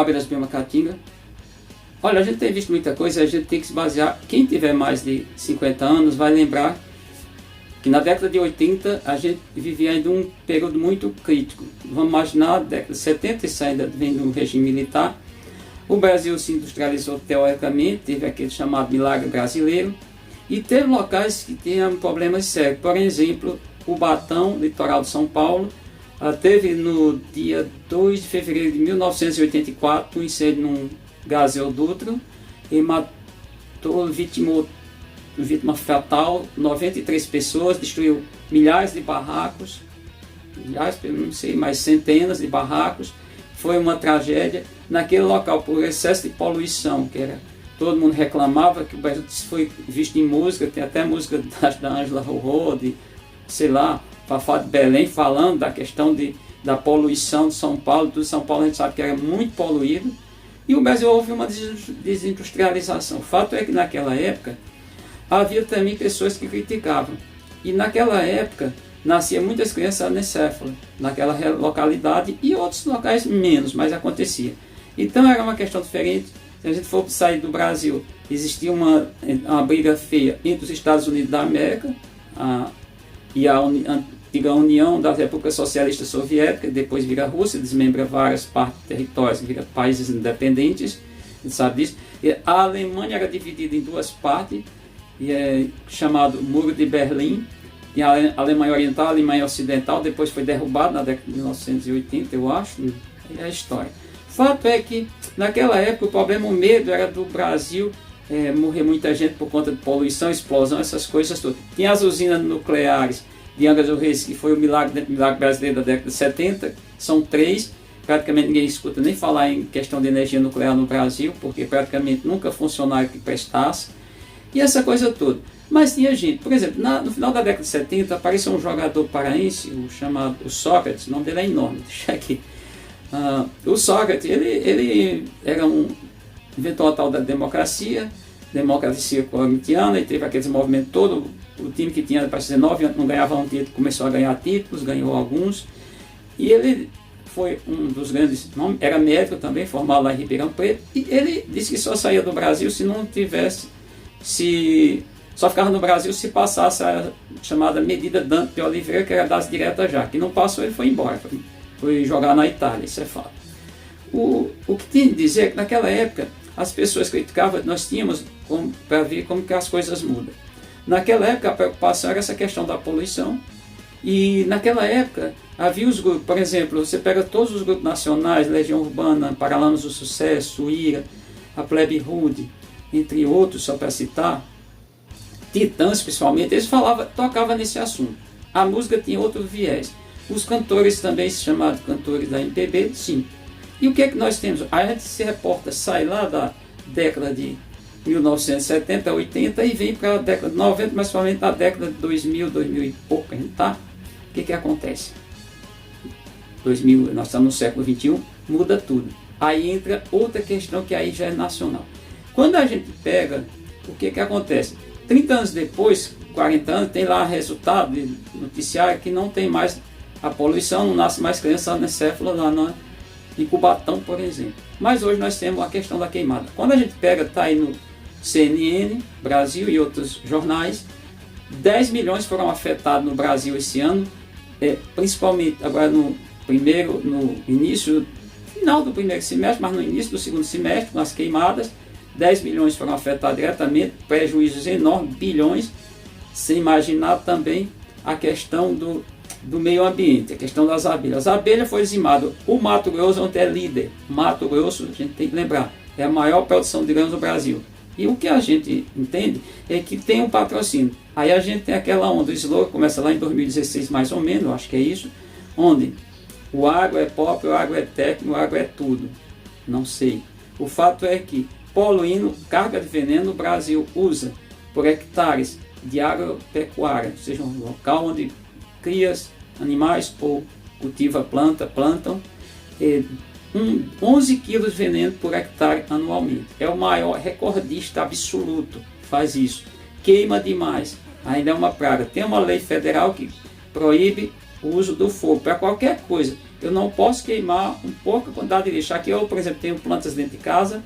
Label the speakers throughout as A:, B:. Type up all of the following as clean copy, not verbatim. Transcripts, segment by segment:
A: Iracema, Caatinga. Olha, a gente tem visto muita coisa, a gente tem que se basear. Quem tiver mais de 50 anos vai lembrar que na década de 80 a gente vivia ainda um período muito crítico. Vamos imaginar, a década de 70, isso ainda vem do regime militar. O Brasil se industrializou teoricamente, teve aquele chamado milagre brasileiro, e teve locais que tinham problemas sérios. Por exemplo, Cubatão, litoral de São Paulo, teve no dia 2 de fevereiro de 1984 um incêndio num gasoduto e matou, vítima fatal, 93 pessoas, destruiu milhares de barracos, milhares, não sei, mais centenas de barracos. Foi uma tragédia naquele local por excesso de poluição, que era, todo mundo reclamava que o Brasil foi visto em música, tem até música da Ângela Rorô, de, sei lá, Fafá de Belém, falando da questão da poluição de São Paulo. Tudo São Paulo a gente sabe que era muito poluído, e o Brasil houve uma desindustrialização. O fato é que naquela época havia também pessoas que criticavam, e naquela época nasciam muitas crianças anencéfalas naquela localidade, e outros locais menos, mas acontecia. Então era uma questão diferente. Se a gente for sair do Brasil, existia uma briga feia entre os Estados Unidos da América e a antiga União das Repúblicas Socialistas Soviéticas, depois vira a Rússia, desmembra várias partes territórios, vira países independentes, a gente sabe disso. E a Alemanha era dividida em duas partes, chamado Muro de Berlim. Tinha a Alemanha Oriental, a Alemanha Ocidental, depois foi derrubado na década de 1980, eu acho, é a história. O fato é que, naquela época, o problema, o medo era do Brasil morrer muita gente por conta de poluição, explosão, essas coisas todas. Tinha as usinas nucleares de Angra dos Reis, que foi o milagre brasileiro da década de 70, são 3, praticamente ninguém escuta nem falar em questão de energia nuclear no Brasil, porque praticamente nunca funcionário que prestasse, e essa coisa toda. Mas tinha gente, por exemplo, no final da década de 70 apareceu um jogador paraense, chamado Sócrates, o nome dele é enorme, deixa aqui. O Sócrates, ele era inventou a tal da democracia corintiana, e teve aqueles movimentos todo, o time que tinha para 19 anos não ganhava um título, começou a ganhar títulos, ganhou alguns, e ele foi um dos grandes nomes, era médico também, formado lá em Ribeirão Preto, e ele disse que só saía do Brasil se não tivesse, só ficava no Brasil se passasse a chamada medida Dante de Oliveira, que era das diretas já, que não passou, ele foi embora, foi jogar na Itália, isso é fato. O que tem de dizer é que naquela época as pessoas criticavam, nós tínhamos para ver como que as coisas mudam. Naquela época a preocupação era essa questão da poluição, e naquela época havia os grupos, por exemplo, você pega todos os grupos nacionais, Legião Urbana, Paralamas do Sucesso, Ira, a Plebe Rude, entre outros, só para citar, Titãs principalmente, eles tocavam nesse assunto. A música tinha outro viés. Os cantores também, chamados cantores da MPB, sim. E o que é que nós temos? A gente se reporta, sai lá da década de 1970, 80 e vem para a década de 90, mas somente da década de 2000, 2000 e pouco, tá? O que acontece? 2000, nós estamos no século XXI, muda tudo. Aí entra outra questão que aí já é nacional. Quando a gente pega, o que acontece? 30 anos depois, 40 anos, tem lá resultado de noticiário que não tem mais a poluição, não nasce mais criança anencéfala lá em Cubatão, por exemplo. Mas hoje nós temos a questão da queimada. Quando a gente pega, está aí no CNN, Brasil e outros jornais, 10 milhões foram afetados no Brasil esse ano, principalmente agora no início, final do primeiro semestre, mas no início do segundo semestre, com as queimadas, 10 milhões foram afetados diretamente, prejuízos enormes, bilhões, sem imaginar também a questão do meio ambiente, a questão das abelhas. As abelhas foi dizimado. O Mato Grosso onde é líder. Mato Grosso, a gente tem que lembrar, é a maior produção de grãos do Brasil. E o que a gente entende é que tem um patrocínio. Aí a gente tem aquela onda, o slogan começa lá em 2016 mais ou menos, eu acho que é isso, onde o agro é pop, o agro é técnico, o agro é tudo. Não sei. O fato é que poluindo, carga de veneno, o Brasil usa por hectares de agropecuária, ou seja, um local onde cria animais ou cultiva plantam 11 quilos de veneno por hectare anualmente. É o maior recordista absoluto, faz isso. Queima demais, ainda é uma praga. Tem uma lei federal que proíbe o uso do fogo para qualquer coisa. eu não posso queimar uma pouca quantidade de lixo. Aqui eu, por exemplo, tenho plantas dentro de casa,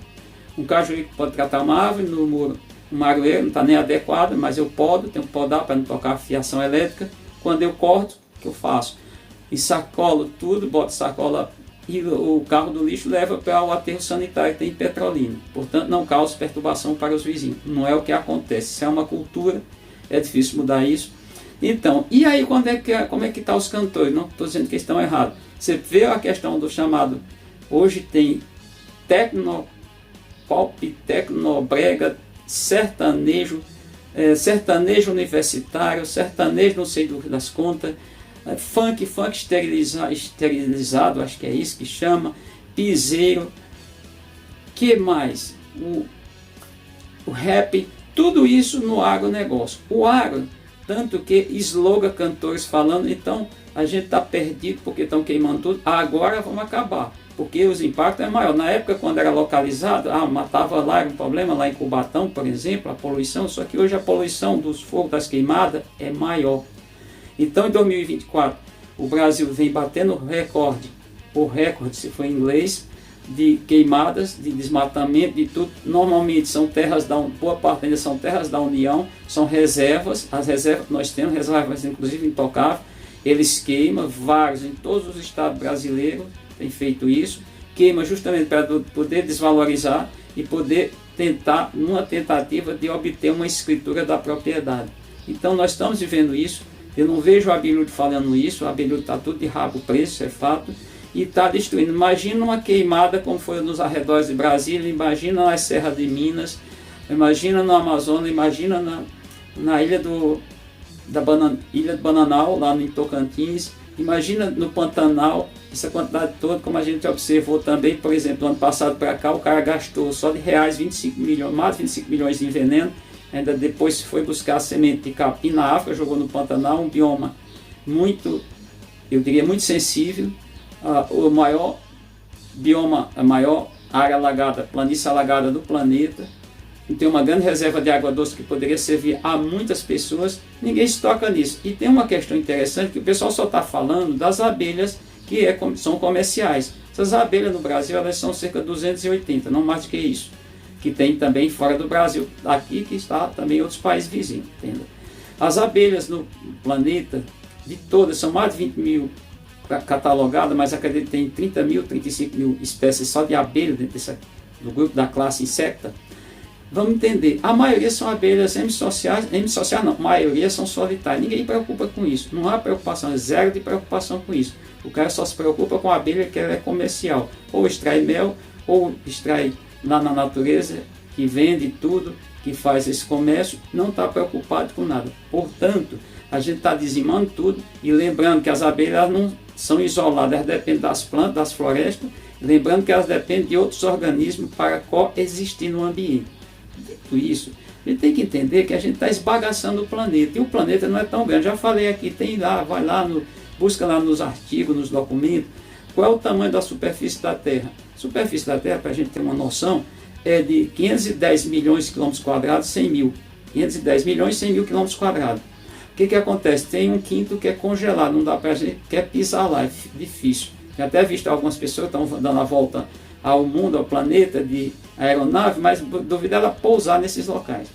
A: um cajuíco pode tratar uma árvore, no muro um maroeiro, não está nem adequado, mas eu podo, tenho que podar para não tocar a fiação elétrica. Quando eu corto, o que eu faço? Ensacolo tudo, boto sacola e o carro do lixo leva para o aterro sanitário que tem em Petrolina. Portanto, não causa perturbação para os vizinhos. Não é o que acontece. Isso é uma cultura, é difícil mudar isso. Então, e aí como é que está os cantores? Não estou dizendo que eles estão errados. Você vê a questão do chamado, hoje tem tecnopop, tecnobrega, sertanejo, sertanejo universitário, sertanejo não sei das contas, funk esterilizado, acho que é isso que chama, piseiro, que mais? O rap, tudo isso no agronegócio. O agro, tanto que esloga cantores falando, então a gente está perdido porque estão queimando tudo, agora vamos acabar, porque os impactos é maior. Na época, quando era localizado, matava lá, era um problema lá em Cubatão, por exemplo, a poluição, só que hoje a poluição dos fogos, das queimadas, é maior. Então, em 2024, o Brasil vem batendo recorde, por recorde, se for em inglês, de queimadas, de desmatamento, de tudo. Normalmente são terras da União, boa parte ainda são terras da União, são reservas, as reservas, nós temos reservas inclusive intocáveis, eles queimam, vários, em todos os estados brasileiros tem feito isso, queima justamente para poder desvalorizar e poder tentar, numa tentativa de obter uma escritura da propriedade. Então nós estamos vivendo isso, eu não vejo o Abelhudo falando isso, o Abelhudo está tudo de rabo preso, isso é fato, e está destruindo. Imagina uma queimada como foi nos arredores de Brasília, imagina nas serras de Minas, imagina no Amazonas, imagina na ilha ilha do Bananal, lá no Tocantins, imagina no Pantanal, essa quantidade toda, como a gente observou também, por exemplo, no ano passado para cá, o cara gastou só de reais 25 milhões, mais de 25 milhões em veneno, ainda depois foi buscar a semente de capim na África, jogou no Pantanal, um bioma muito, eu diria, muito sensível, o maior bioma, a maior área alagada, planície alagada do planeta, e tem uma grande reserva de água doce que poderia servir a muitas pessoas, ninguém se toca nisso. E tem uma questão interessante que o pessoal só está falando das abelhas que são comerciais. Essas abelhas no Brasil, elas são cerca de 280, não mais do que isso, que tem também fora do Brasil, aqui que está também em outros países vizinhos. Entendeu? As abelhas no planeta, de todas, são mais de 20 mil catalogadas, mas acredito que tem 30 mil, 35 mil espécies só de abelha dentro do grupo da classe insecta. Vamos entender, a maioria são abelhas hemissociais não, a maioria são solitárias, ninguém preocupa com isso, não há preocupação, é zero de preocupação com isso. O cara só se preocupa com a abelha que ela é comercial, ou extrai mel, ou extrai lá na natureza, que vende tudo, que faz esse comércio, não está preocupado com nada. Portanto, a gente está dizimando tudo, e lembrando que as abelhas não são isoladas, elas dependem das plantas, das florestas, lembrando que elas dependem de outros organismos para coexistir no ambiente. Dito isso, a gente tem que entender que a gente está esbagaçando o planeta, e o planeta não é tão grande. Já falei aqui, tem lá, vai lá, busca lá nos artigos, nos documentos, qual é o tamanho da superfície da Terra. A superfície da Terra, para a gente ter uma noção, é de 510 milhões de quilômetros quadrados, 100 mil. 510 milhões, 100 mil quilômetros quadrados. O que acontece? Tem um quinto que é congelado, não dá para a gente, quer pisar lá, é difícil. Já até visto algumas pessoas que estão dando a volta ao mundo, ao planeta de aeronave, mas duvido ela pousar nesses locais.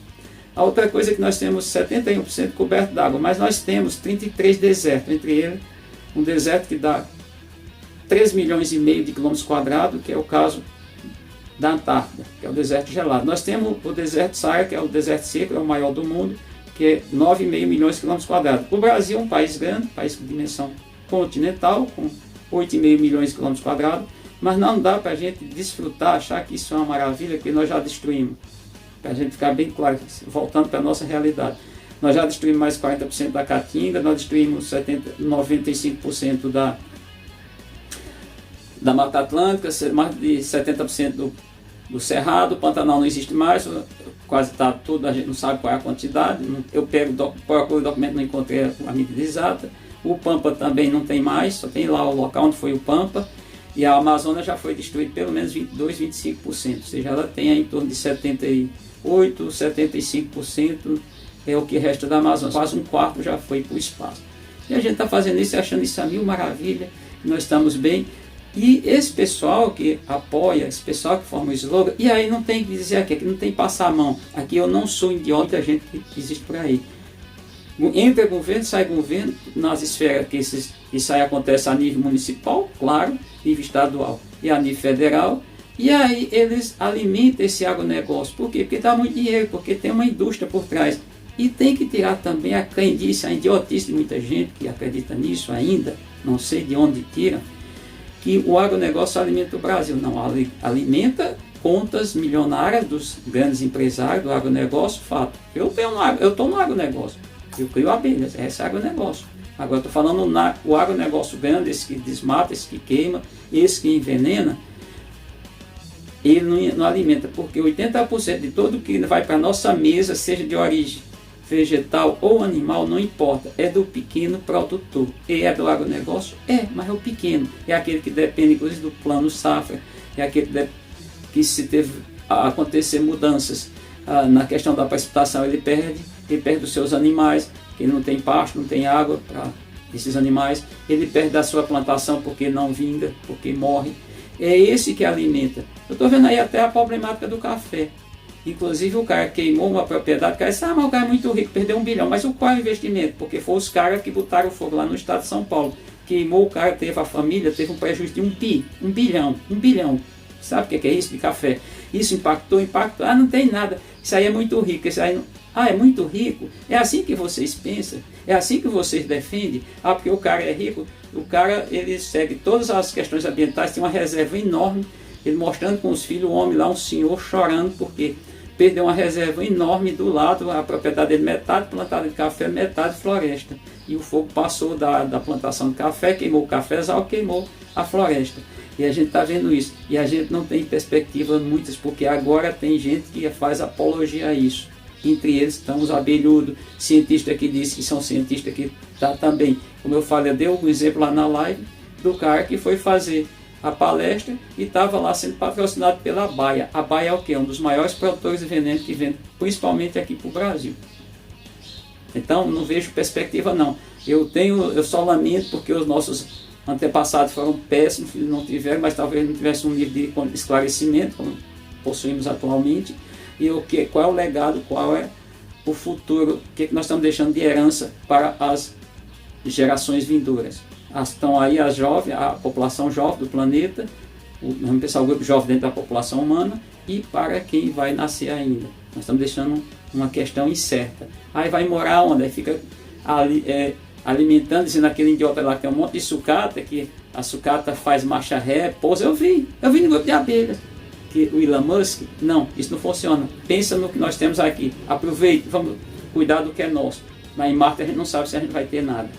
A: A outra coisa é que nós temos 71% coberto d'água, mas nós temos 33 desertos, entre eles um deserto que dá 3 milhões e meio de quilômetros quadrados, que é o caso da Antártida, que é o deserto gelado. Nós temos o deserto Saara, que é o deserto seco, é o maior do mundo, que é 9,5 milhões de quilômetros quadrados. O Brasil é um país grande, país de dimensão continental, com 8,5 milhões de quilômetros quadrados, mas não dá para a gente desfrutar, achar que isso é uma maravilha, que nós já destruímos. Para a gente ficar bem claro, voltando para a nossa realidade. Nós já destruímos mais 40% da Caatinga, nós destruímos 95% da Mata Atlântica, mais de 70% do Cerrado. O Pantanal não existe mais, quase está tudo, a gente não sabe qual é a quantidade. Eu procuro o documento, não encontrei a medida exata. O Pampa também não tem mais, só tem lá o local onde foi o Pampa. E a Amazônia já foi destruída pelo menos 22, 25%, ou seja, ela tem aí em torno de 78, 75% é o que resta da Amazônia. Quase um quarto já foi para o espaço. E a gente está fazendo isso, achando isso a mil maravilha, nós estamos bem. E esse pessoal que apoia, esse pessoal que forma o slogan, e aí não tem que dizer aqui não tem que passar a mão. Aqui eu não sou idiota, a gente que existe por aí. Entra governo, sai governo, nas esferas que isso aí acontece a nível municipal, claro, nível estadual e a nível federal. E aí eles alimentam esse agronegócio. Por quê? Porque dá muito dinheiro, porque tem uma indústria por trás. E tem que tirar também a crendice, a idiotice de muita gente que acredita nisso ainda, não sei de onde tira, que o agronegócio alimenta o Brasil. Não, alimenta contas milionárias dos grandes empresários do agronegócio, fato. Eu estou no agronegócio, eu crio abelhas, esse é agronegócio. Agora estou falando o agronegócio grande, esse que desmata, esse que queima, esse que envenena, ele não alimenta, porque 80% de tudo que vai para a nossa mesa, seja de origem vegetal ou animal, não importa, é do pequeno produtor. E é do agronegócio? É, mas é o pequeno. É aquele que depende, inclusive, do plano safra, é aquele que se teve a acontecer mudanças na questão da precipitação, ele perde os seus animais, que não tem pasto, não tem água para esses animais, ele perde da sua plantação porque não vinga, porque morre. É esse que alimenta. Eu estou vendo aí até a problemática do café. Inclusive o cara queimou uma propriedade, o cara disse, mas o cara é muito rico, perdeu 1 bilhão. Mas qual é o investimento? Porque foi os caras que botaram fogo lá no estado de São Paulo. Queimou o cara, teve a família, teve um prejuízo de 1 bilhão. Sabe o que é isso de café? Isso impactou. Não tem nada. Isso aí é muito rico. Isso aí não... é muito rico? É assim que vocês pensam? É assim que vocês defendem? Porque o cara é rico. O cara, ele segue todas as questões ambientais, tem uma reserva enorme. Ele mostrando com os filhos, o homem lá, um senhor chorando, porque perdeu uma reserva enorme do lado, a propriedade dele, metade plantada de café, metade floresta. E o fogo passou da plantação de café, queimou o cafezal, queimou a floresta. E a gente está vendo isso. E a gente não tem perspectiva muitas, porque agora tem gente que faz apologia a isso. Entre eles estão os abelhudos, cientistas que dizem que são cientistas que tá também. Como eu falei, eu dei um exemplo lá na live do cara que foi fazer a palestra e estava lá sendo patrocinado pela Baia. A Baia é o quê? Um dos maiores produtores de veneno que vende principalmente aqui para o Brasil. Então não vejo perspectiva não. Eu só lamento porque os nossos antepassados foram péssimos, não tiveram, mas talvez não tivessem um nível de esclarecimento como possuímos atualmente. E qual é o legado, qual é o futuro, o que nós estamos deixando de herança para as gerações vindouras. Estão aí a população jovem do planeta, vamos pensar o grupo jovem dentro da população humana, e para quem vai nascer ainda. Nós estamos deixando uma questão incerta. Aí vai morar onde? Aí fica alimentando, dizendo aquele idiota lá que tem um monte de sucata, que a sucata faz marcha ré, pousa. Eu vi no grupo de abelhas. Que o Elon Musk, não, isso não funciona. Pensa no que nós temos aqui. Aproveite, vamos cuidar do que é nosso. Mas em Marte a gente não sabe se a gente vai ter nada.